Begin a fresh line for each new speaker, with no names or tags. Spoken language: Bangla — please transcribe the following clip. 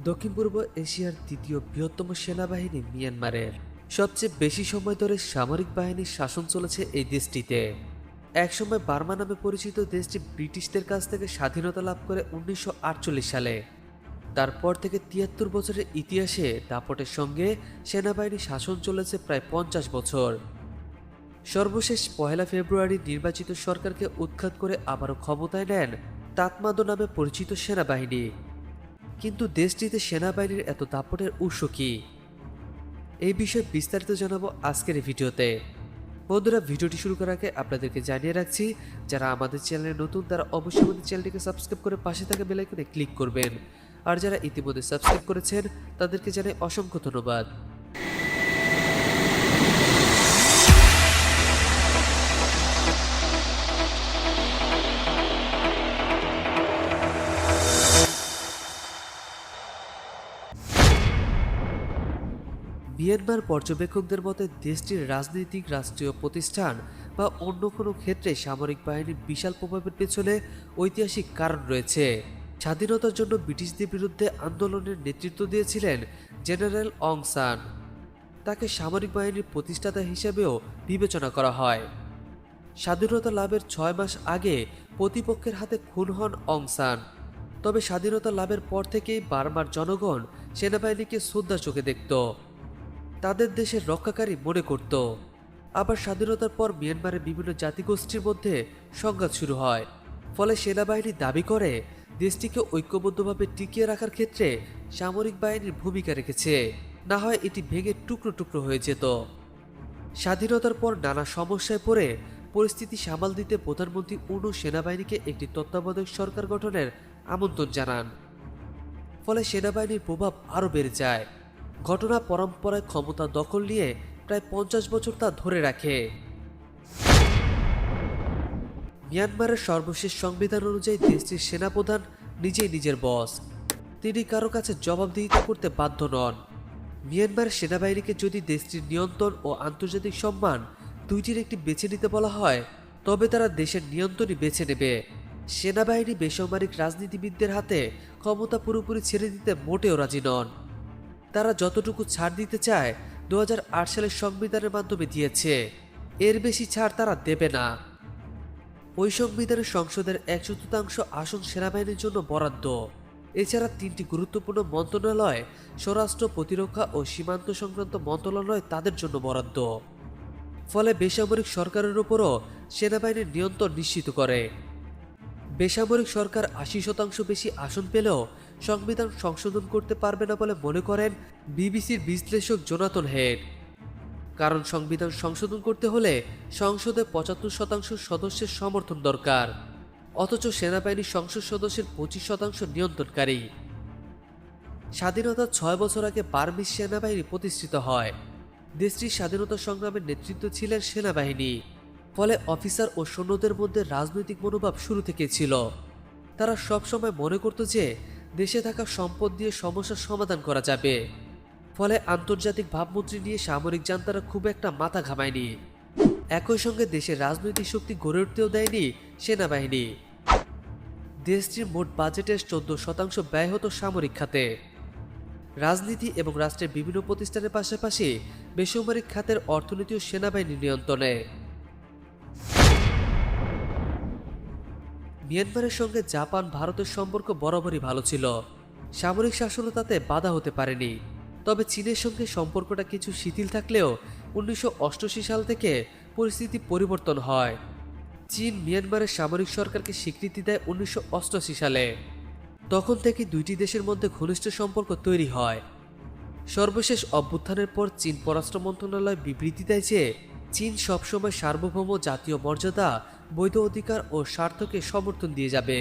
দক্ষিণ পূর্ব এশিয়ার তৃতীয় বৃহত্তম সেনাবাহিনী মিয়ানমারের সবচেয়ে বেশি সময় ধরে সামরিক বাহিনীর শাসন চলেছে এই দেশটিতে। একসময় বার্মা নামে পরিচিত দেশটি ব্রিটিশদের কাছ থেকে স্বাধীনতা লাভ করে 1948 সালে। তারপর থেকে 73 বছরের ইতিহাসে দাপটের সঙ্গে সেনাবাহিনী শাসন চলেছে প্রায় 50 বছর। সর্বশেষ 1 ফেব্রুয়ারি নির্বাচিত সরকারকে উৎখাত করে আবারও ক্ষমতায় নেন তাতমাদো নামে পরিচিত সেনাবাহিনী। কিন্তু দেশটিতে সেনাবাহিনীর এত দাপটের উৎস কি, এই বিষয়ে বিস্তারিত জানাবো আজকের এই ভিডিওতে। বন্ধুরা, ভিডিওটি শুরু করার আগে আপনাদেরকে জানিয়ে রাখছি, যারা আমাদের চ্যানেলে নতুন তারা অবশ্যই আমাদের চ্যানেলটিকে সাবস্ক্রাইব করে পাশে থাকা বেল আইকনে ক্লিক করবেন। আর যারা ইতিমধ্যে সাবস্ক্রাইব করেছেন তাদেরকে জানাই অসংখ্য ধন্যবাদ। মিয়ানমার পর্যবেক্ষকদের মতে দেশটির রাজনৈতিক, রাষ্ট্রীয় প্রতিষ্ঠান বা অন্য কোনো ক্ষেত্রে সামরিক বাহিনীর বিশাল প্রভাবের পেছনে ঐতিহাসিক কারণ রয়েছে। স্বাধীনতার জন্য ব্রিটিশদের বিরুদ্ধে আন্দোলনের নেতৃত্ব দিয়েছিলেন জেনারেল অং সান। তাকে সামরিক বাহিনীর প্রতিষ্ঠাতা হিসেবেও বিবেচনা করা হয়। স্বাধীনতা লাভের 6 মাস আগে প্রতিপক্ষের হাতে খুন হন অং সান। তবে স্বাধীনতা লাভের পর থেকেই বার্মার জনগণ সেনাবাহিনীকে শ্রদ্ধার চোখে দেখত, তাদের দেশের রক্ষাকারী মনে করত। আবার স্বাধীনতার পর মিয়ানমারের বিভিন্ন জাতিগোষ্ঠীর মধ্যে সংঘাত শুরু হয়। ফলে সেনাবাহিনী দাবি করে দেশটিকে ঐক্যবদ্ধভাবে টিকিয়ে রাখার ক্ষেত্রে সামরিক বাহিনীর ভূমিকা রেখেছে, না হয় এটি ভেঙে টুকরো টুকরো হয়ে যেত। স্বাধীনতার পর নানা সমস্যায় পড়ে পরিস্থিতি সামাল দিতে প্রধানমন্ত্রী উনু সেনাবাহিনীকে একটি তত্ত্বাবধায়ক সরকার গঠনের আমন্ত্রণ জানান। ফলে সেনাবাহিনীর প্রভাব আরও বেড়ে যায়। ঘটনা পরম্পরায় ক্ষমতা দখল নিয়ে প্রায় 50 বছর তা ধরে রাখে। মিয়ানমারের সর্বশেষ সংবিধান অনুযায়ী দেশটির সেনাপ্রধান নিজেই নিজের বস। তিনি কারো কাছে জবাবদিহিতা করতে বাধ্য নন। মিয়ানমারের সেনাবাহিনীকে যদি দেশটির নিয়ন্ত্রণ ও আন্তর্জাতিক সম্মান দুইটির একটি বেছে নিতে বলা হয়, তবে তারা দেশের নিয়ন্ত্রণই বেছে নেবে। সেনাবাহিনী বেসামরিক রাজনীতিবিদদের হাতে ক্ষমতা পুরোপুরি ছেড়ে দিতে মোটেও রাজি নন। তারা যতটুকু ছাড় দিতে চায় 2008 সালের সংবিধানের মাধ্যমে দিয়েছে, এর বেশি ছাড় তারা দেবে না। ওই সংবিধানের সংসদের 1/4 আসন সেনাবাহিনীর জন্য বরাদ্দ। এছাড়া 3টি গুরুত্বপূর্ণ মন্ত্রণালয়, স্বরাষ্ট্র, প্রতিরক্ষা ও সীমান্ত সংক্রান্ত মন্ত্রণালয় তাদের জন্য বরাদ্দ। ফলে বেসামরিক সরকারের উপরও সেনাবাহিনীর নিয়ন্ত্রণ নিশ্চিত করে। বেসামরিক সরকার 80% বেশি আসন পেলেও সংবিধান সংশোধন করতে পারবে না বলে মনে করেন বিবিসির বিশ্লেষক জোনাথন হেড। কারণ সংবিধান সংশোধন করতে হলে সংসদে 75% সদস্যের সমর্থন দরকার, অথচ সেনাবাহিনী সংসদ সদস্যের 25% নিয়ন্ত্রণকারী। স্বাধীনতার 6 বছর আগে বার্মিজ সেনাবাহিনী প্রতিষ্ঠিত হয়। দেশটির স্বাধীনতা সংগ্রামের নেতৃত্ব ছিলেন সেনাবাহিনী। ফলে অফিসার ও সৈন্যদের মধ্যে রাজনৈতিক মনোভাব শুরু থেকে ছিল। তারা সবসময় মনে করত যে দেশে থাকা সম্পদ দিয়ে সমস্যার সমাধান করা যাবে। ফলে আন্তর্জাতিক ভাবমূর্তি নিয়ে সামরিক জান্তারা খুব একটা মাথা ঘামায়নি। একই সঙ্গে দেশের রাজনৈতিক শক্তি গড়ে উঠতেও দেয়নি সেনাবাহিনী। দেশটির মোট বাজেটের 14% ব্যয় হতো সামরিক খাতে। রাজনীতি এবং রাষ্ট্রের বিভিন্ন প্রতিষ্ঠানের পাশাপাশি বেসামরিক খাতের অর্থনীতি ও সেনাবাহিনীর নিয়ন্ত্রণে। মিয়ানমারের সঙ্গে জাপান, ভারতের সম্পর্ক বরাবরই ভালো ছিল। সামরিক শাসনও তাতে বাধা হতে পারেনি। তবে চীনের সঙ্গে সম্পর্কটা কিছু শিথিল থাকলেও 1988 সাল থেকে পরিস্থিতি পরিবর্তন হয়। চীন মিয়ানমারের সামরিক সরকারকে স্বীকৃতি দেয় 1988 সালে। তখন থেকে দুইটি দেশের মধ্যে ঘনিষ্ঠ সম্পর্ক তৈরি হয়। সর্বশেষ অভ্যুত্থানের পর চীন পররাষ্ট্র মন্ত্রণালয় বিবৃতি দেয় যে চীন সবসময় সার্বভৌম জাতীয় মর্যাদা, বৈধ অধিকার ও স্বার্থকে সমর্থন দিয়ে যাবে।